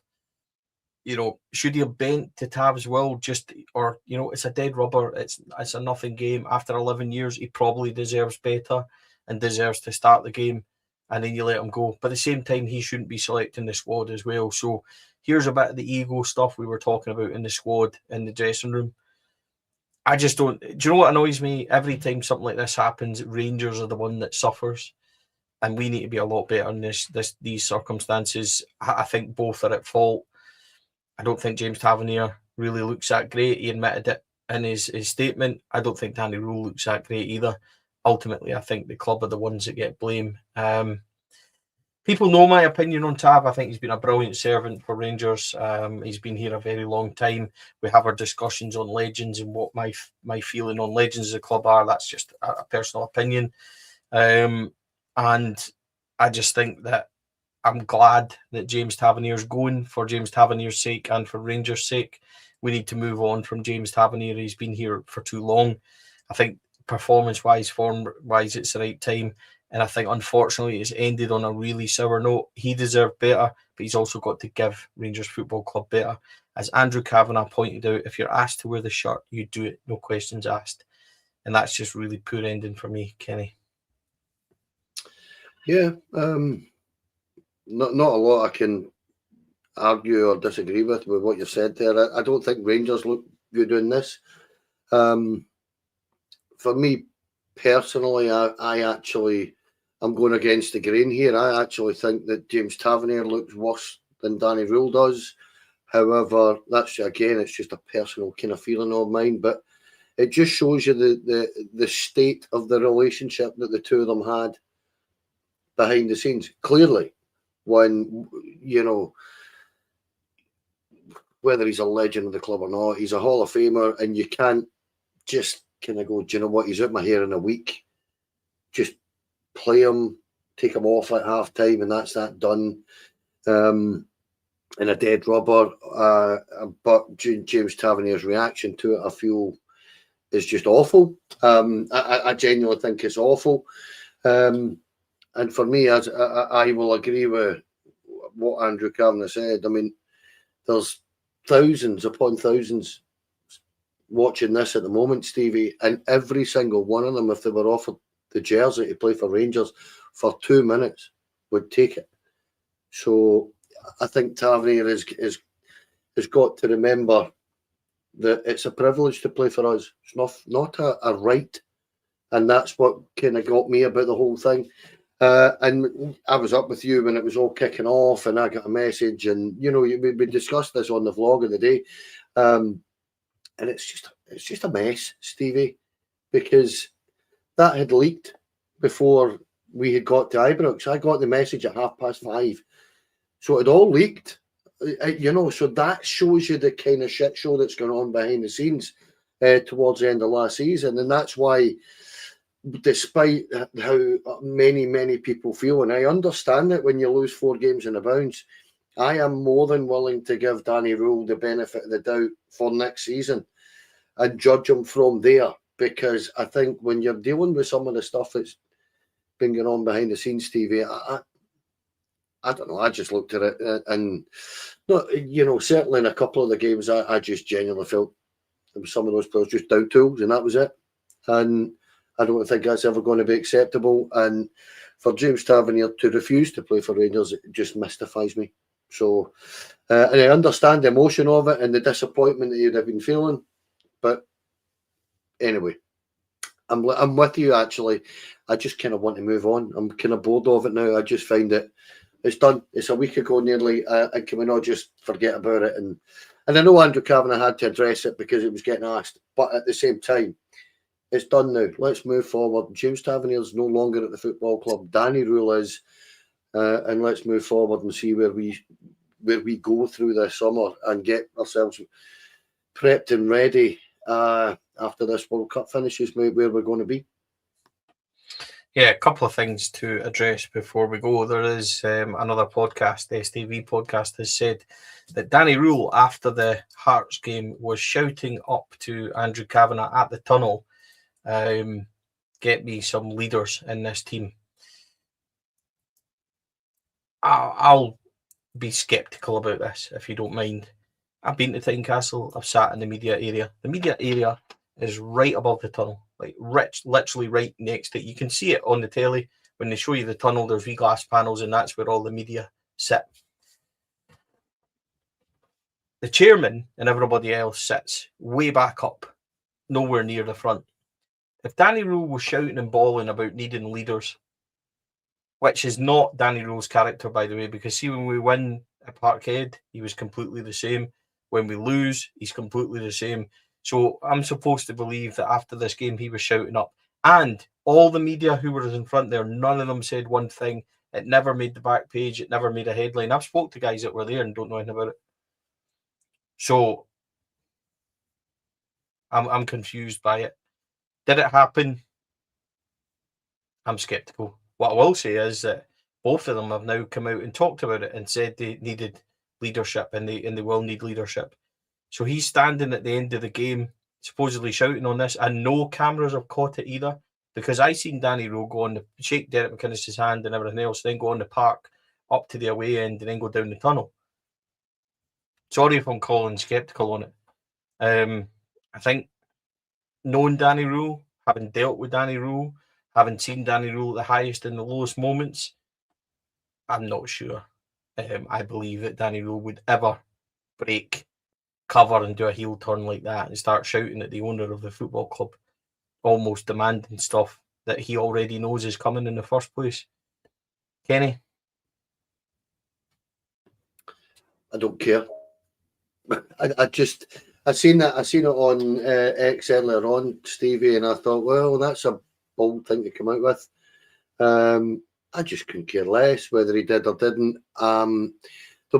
should he have bent to Tav's will? It's a dead rubber. It's a nothing game. After 11 years, he probably deserves better and deserves to start the game, and then you let him go. But at the same time, he shouldn't be selecting the squad as well. So here's a bit of the ego stuff we were talking about in the squad, in the dressing room. I just don't. Do you know what annoys me? Every time something like this happens, Rangers are the one that suffers, and we need to be a lot better in these circumstances. I think both are at fault. I don't think James Tavernier really looks that great. He admitted it in his statement. I don't think Danny Röhl looks that great either. Ultimately, I think the club are the ones that get blame. People know my opinion on Tav. I think he's been a brilliant servant for Rangers. He's been here a very long time. We have our discussions on legends and what my feeling on legends as a club are. That's just a personal opinion. And I just think that I'm glad that James Tavernier's going, for James Tavernier's sake and for Rangers' sake. We need to move on from James Tavernier. He's been here for too long. I think performance-wise, form-wise, it's the right time. And I think, unfortunately, it's ended on a really sour note. He deserved better, but he's also got to give Rangers Football Club better. As Andrew Cavanagh pointed out, if you're asked to wear the shirt, you do it, no questions asked. And that's just really poor ending for me, Kenny. Yeah, not a lot I can argue or disagree with what you've said there. I don't think Rangers look good doing this. For me personally, I'm going against the grain here. I actually think that James Tavernier looks worse than Danny Röhl does. However, it's just a personal kind of feeling of mine. But it just shows you the state of the relationship that the two of them had behind the scenes. Clearly, when, whether he's a legend of the club or not, he's a Hall of Famer, and you can't just kind of go, do you know what, he's out my hair in a week. Just play him, take him off at half time, and that's that done. In a dead rubber. But James Tavernier's reaction to it, I feel, is just awful. I genuinely think it's awful. And for me, as I will agree with what Andrew Cavanagh said. I mean, there's thousands upon thousands watching this at the moment, Stevie, and every single one of them, if they were offered the jersey to play for Rangers for 2 minutes, would take it. So I think Tavernier has got to remember that it's a privilege to play for us. It's not a right. And that's what kind of got me about the whole thing. And I was up with you when it was all kicking off, and I got a message, and we discussed this on the vlog of the day, and it's just a mess, Stevie, because that had leaked before we had got to Ibrox. I got the message at 5:30, so it all leaked, So that shows you the kind of shit show that's going on behind the scenes towards the end of last season, and that's why, despite how many people feel, and I understand it when you lose 4 games in a bounce, I am more than willing to give Danny Röhl the benefit of the doubt for next season and judge him from there, because I think when you're dealing with some of the stuff that's been going on behind the scenes, Stevie, I don't know, I just looked at it and certainly in a couple of the games, I just genuinely felt there was some of those players just doubt tools, and that was it. And I don't think that's ever going to be acceptable. And for James Tavernier to refuse to play for Rangers, it just mystifies me. So, and I understand the emotion of it and the disappointment that you'd have been feeling. But anyway, I'm with you, actually. I just kind of want to move on. I'm kind of bored of it now. I just find it, it's done. It's a week ago nearly. And can we not just forget about it? And I know Andrew Cavanagh had to address it because it was getting asked. But at the same time, it's done now. Let's move forward. James Tavernier's no longer at the football club. Danny Röhl is. And let's move forward and see where we go through this summer and get ourselves prepped and ready after this World Cup finishes, where we're going to be. Yeah, a couple of things to address before we go. There is another podcast, the STV podcast, has said that Danny Röhl, after the Hearts game, was shouting up to Andrew Cavanagh at the tunnel, get me some leaders in this team. I'll be sceptical about this, if you don't mind. I've been to Tynecastle. I've sat in the media area. The media area is right above the tunnel, like literally right next to it. You can see it on the telly when they show you the tunnel. There's wee glass panels, and that's where all the media sit. The chairman and everybody else sits way back up, nowhere near the front. If Danny Röhl was shouting and bawling about needing leaders, which is not Danny Röhl's character, by the way, because see, when we win at Parkhead, he was completely the same. When we lose, he's completely the same. So I'm supposed to believe that after this game, he was shouting up. And all the media who were in front there, none of them said one thing. It never made the back page. It never made a headline. I've spoke to guys that were there and don't know anything about it. So I'm confused by it. Did it happen? I'm sceptical. What I will say is that both of them have now come out and talked about it and said they needed leadership and they will need leadership. So he's standing at the end of the game, supposedly shouting on this, and no cameras have caught it either. Because I seen Danny Röhl go on the shake Derek McInnes's hand and everything else, then go on the park up to the away end and then go down the tunnel. Sorry if I'm calling sceptical on it. I think knowing Danny Röhl, having dealt with Danny Röhl, having seen Danny Röhl at the highest and the lowest moments, I'm not sure. I believe that Danny Röhl would ever break cover and do a heel turn like that and start shouting at the owner of the football club, almost demanding stuff that he already knows is coming in the first place. Kenny? I don't care. I seen it on X earlier on, Stevie, and I thought, well, that's a bold thing to come out with. I just couldn't care less whether he did or didn't. There'll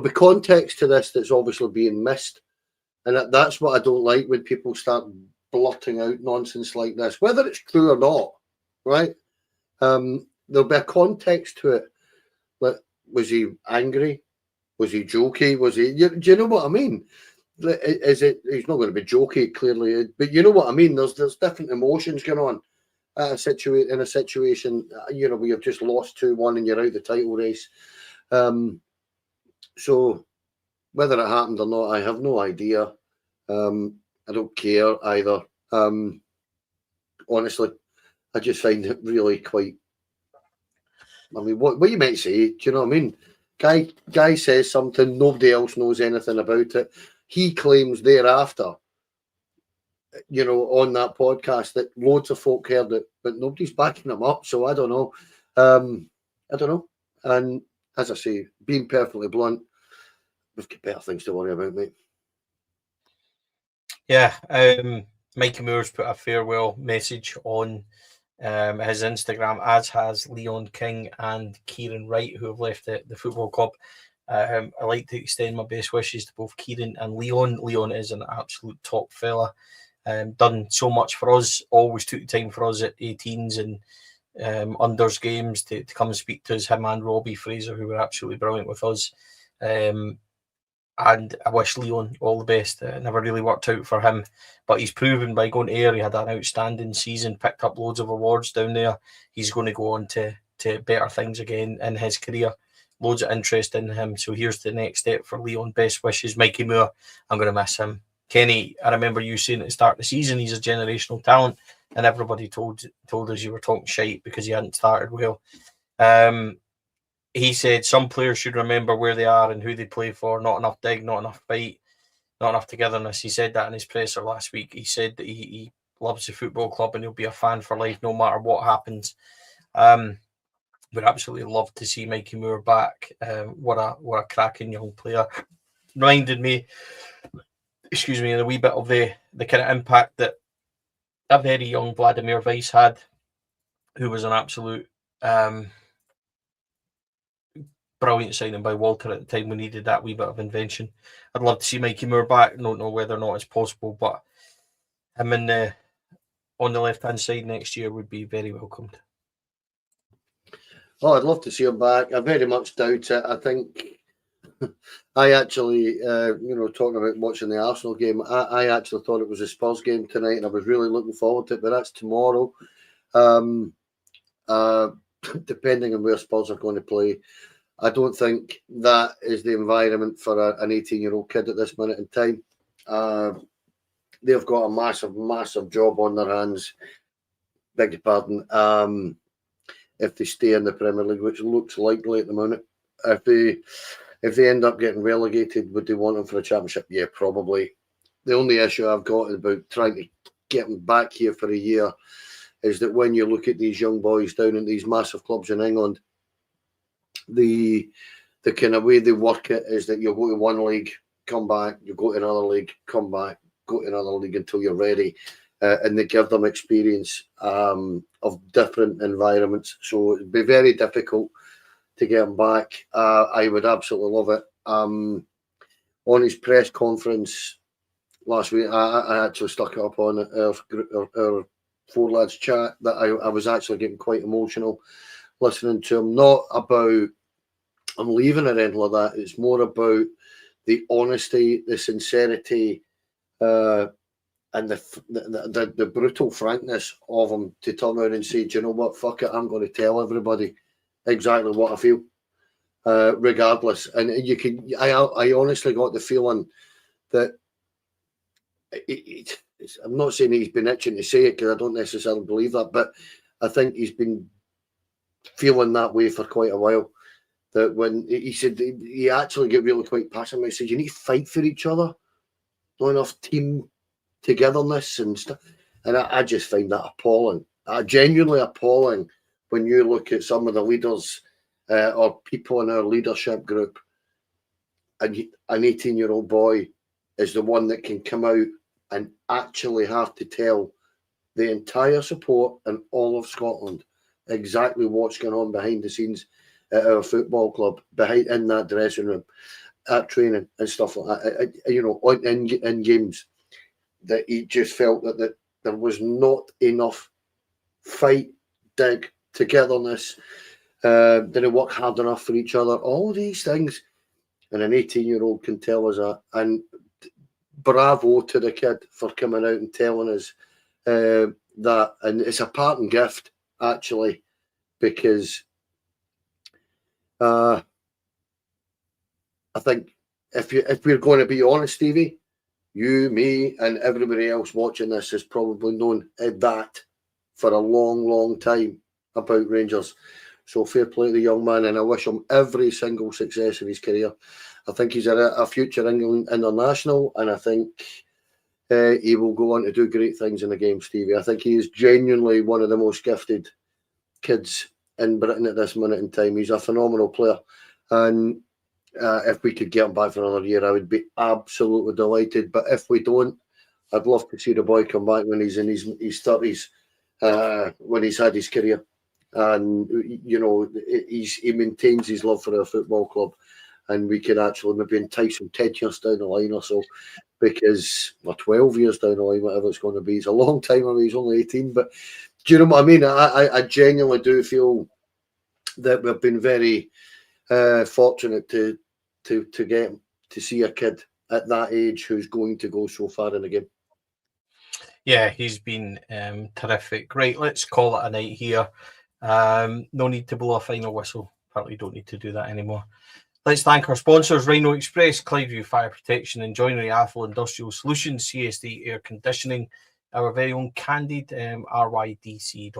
be context to this that's obviously being missed, and that's what I don't like when people start blurting out nonsense like this, whether it's true or not. Right? There'll be a context to it. Like, was he angry? Was he jokey? Was he? Do you know what I mean? Is it? He's not going to be jokey, clearly, but you know what I mean. There's different emotions going on in a situation. You know, where you've just lost 2-1 and you're out the title race. So whether it happened or not, I have no idea. I don't care either. Honestly, I just find it really quite. I mean, what you might say? Do you know what I mean? Guy says something, nobody else knows anything about it. He claims thereafter, you know, on that podcast that loads of folk heard it, but nobody's backing him up. So I don't know. I don't know. And as I say, being perfectly blunt, we've got better things to worry about, mate. Yeah, Mikey Moore's put a farewell message on his Instagram, as has Leon King and Kieran Wright, who have left the football club. I'd like to extend my best wishes to both Kieran and Leon. Leon is an absolute top fella. Done so much for us, always took the time for us at 18s and unders games to come and speak to us, him and Robbie Fraser, who were absolutely brilliant with us. And I wish Leon all the best. It never really worked out for him, but he's proven by going to Ayr, he had an outstanding season, picked up loads of awards down there. He's going to go on to better things again in his career. Loads of interest in him. So here's the next step for Leon. Best wishes, Mikey Moore. I'm going to miss him. Kenny, I remember you saying at the start of the season he's a generational talent, and everybody told us you were talking shite because he hadn't started well. He said some players should remember where they are and who they play for. Not enough dig, not enough fight, not enough togetherness. He said that in his presser last week. He said that he loves the football club and he'll be a fan for life no matter what happens. Would absolutely love to see Mikey Moore back. What a cracking young player. Reminded me, a wee bit of the kind of impact that a very young Vladimir Weiss had, who was an absolute brilliant signing by Walter at the time. We needed that wee bit of invention. I'd love to see Mikey Moore back. Don't know whether or not it's possible, but him on the left-hand side next year would be very welcomed. Oh, I'd love to see him back. I very much doubt it. I think I actually, talking about watching the Arsenal game, I actually thought it was a Spurs game tonight, and I was really looking forward to it, but that's tomorrow. Depending on where Spurs are going to play, I don't think that is the environment for an 18-year-old kid at this minute in time. They've got a massive, massive job on their hands. Beg your pardon. If they stay in the Premier League, which looks likely at the moment, if they end up getting relegated, would they want them for a championship? Yeah, probably. The only issue I've got about trying to get them back here for a year is that when you look at these young boys down in these massive clubs in England, the kind of way they work it is that you go to one league, come back, you go to another league, come back, go to another league until you're ready. And they give them experience of different environments. So it'd be very difficult to get him back. I would absolutely love it. On his press conference last week, I actually stuck it up on our Four Lads chat that I was actually getting quite emotional listening to him. Not about I'm leaving or anything like that. It's more about the honesty, the sincerity, and the brutal frankness of him to turn around and say, do you know what, fuck it, I'm going to tell everybody exactly what I feel, regardless. And I honestly got the feeling that I'm not saying he's been itching to say it because I don't necessarily believe that, but I think he's been feeling that way for quite a while. That when he said he actually get really quite passionate, he said you need to fight for each other, not enough team togetherness and stuff, and I just find that appalling. Genuinely appalling when you look at some of the leaders or people in our leadership group, and an 18-year-old boy is the one that can come out and actually have to tell the entire support and all of Scotland exactly what's going on behind the scenes at our football club, behind in that dressing room, at training and stuff like that. In games. That he just felt that there was not enough fight, dig, togetherness, didn't work hard enough for each other, all these things. And an 18-year-old can tell us that. And bravo to the kid for coming out and telling us that. And it's a parting gift, actually, because I think if we're going to be honest, Stevie, you, me, and everybody else watching this has probably known that for a long, long time about Rangers. So fair play to the young man, and I wish him every single success in his career. I think he's a future England international, and I think he will go on to do great things in the game, Stevie. I think he is genuinely one of the most gifted kids in Britain at this minute in time. He's a phenomenal player, and if we could get him back for another year, I would be absolutely delighted. But if we don't, I'd love to see the boy come back when he's in his 30s, when he's had his career. And, he maintains his love for our football club. And we can actually maybe entice him 10 years down the line or so, because, or 12 years down the line, whatever it's going to be. It's a long time away, he's only 18. But do you know what I mean? I genuinely do feel that we've been very fortunate to get to see a kid at that age who's going to go so far in the game. Yeah, he's been terrific. Right, let's call it a night here. No need to blow a final whistle. Apparently don't need to do that anymore. Let's thank our sponsors, Rhino Express, Clydeview Fire Protection, and Joinery Athol Industrial Solutions, CSD Air Conditioning, our very own Candid, rydc.co.uk.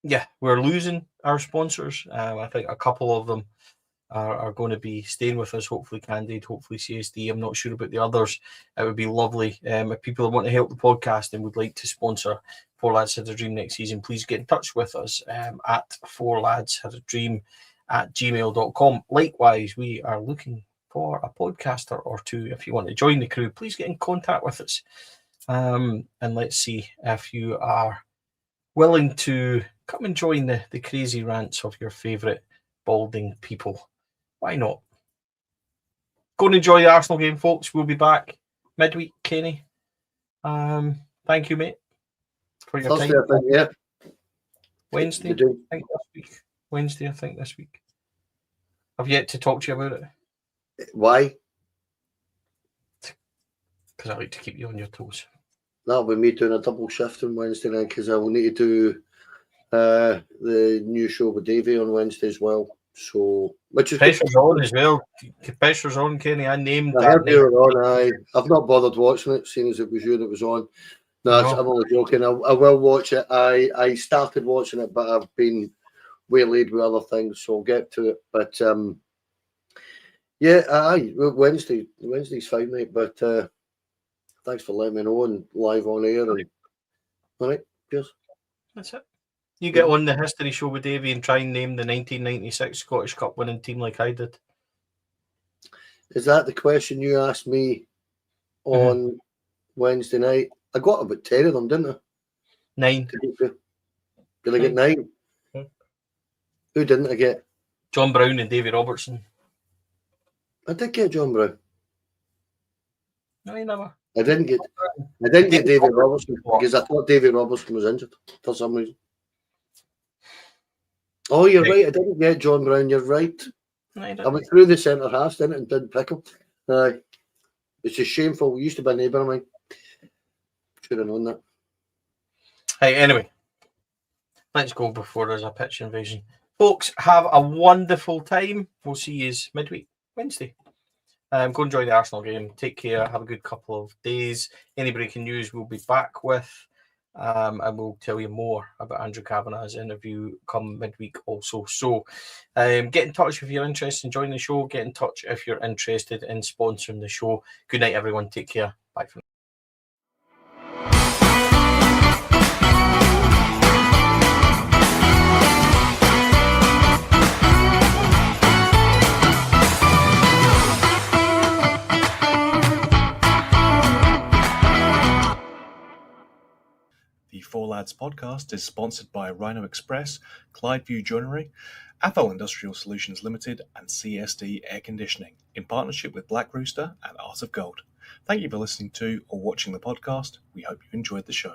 Yeah, we're losing our sponsors. I think a couple of them are going to be staying with us, hopefully Candid, hopefully CSD. I'm not sure about the others. It would be lovely if people want to help the podcast and would like to sponsor Four Lads Had a Dream next season. Please get in touch with us at fourladshadadream@gmail.com. Likewise, we are looking for a podcaster or two. If you want to join the crew, please get in contact with us. And let's see if you are willing to come and join the crazy rants of your favourite balding people. Why not? Go and enjoy the Arsenal game, folks. We'll be back midweek, Kenny. Thank you, mate, for your time. Yeah. Wednesday, They do. I think this week. Wednesday, I think this week. I've yet to talk to you about it. Why? Because I like to keep you on your toes. That'll be me doing a double shift on Wednesday night because I will need to do the new show with Davey on Wednesday as well. So, which is Pressure's on as well. Pressure's on, Kenny. I named I that heard night. you were on. I've not bothered watching it, seeing as it was you that was on. No, No. I'm only joking. I will watch it. I started watching it, but I've been waylaid with other things, so I'll get to it. But yeah, Wednesday's fine, mate. But thanks for letting me know and live on air. And all right, cheers. That's it. You get on the history show with Davey and try and name the 1996 Scottish Cup winning team like I did. Is that the question you asked me on Wednesday night? I got about 10 of them, didn't I? 9. Did I get 9? Hmm. Who didn't I get? John Brown and Davy Robertson. I did get John Brown. No, you never. I didn't get David Robertson because I thought David Robertson was injured for some reason. Oh, you're right. I didn't get John Brown. You're right. No, I went through the centre half, didn't it, and didn't pick him. It's just shameful. We used to be a neighbour of mine. Should have known that. Hey, anyway, let's go before there's a pitch invasion. Folks, have a wonderful time. We'll see you midweek Wednesday. Go enjoy the Arsenal game. Take care. Have a good couple of days. Any breaking news we'll be back with. And we'll tell you more about Andrew Cavanagh's interview come midweek also. So get in touch if you're interested in joining the show. Get in touch if you're interested in sponsoring the show. Good night, everyone. Take care. Bye for now. The Four Lads podcast is sponsored by Rhino Express, Clydeview Joinery, Athol Industrial Solutions Limited, and CSD Air Conditioning, in partnership with Black Rooster and Art of Gold. Thank you for listening to or watching the podcast. We hope you enjoyed the show.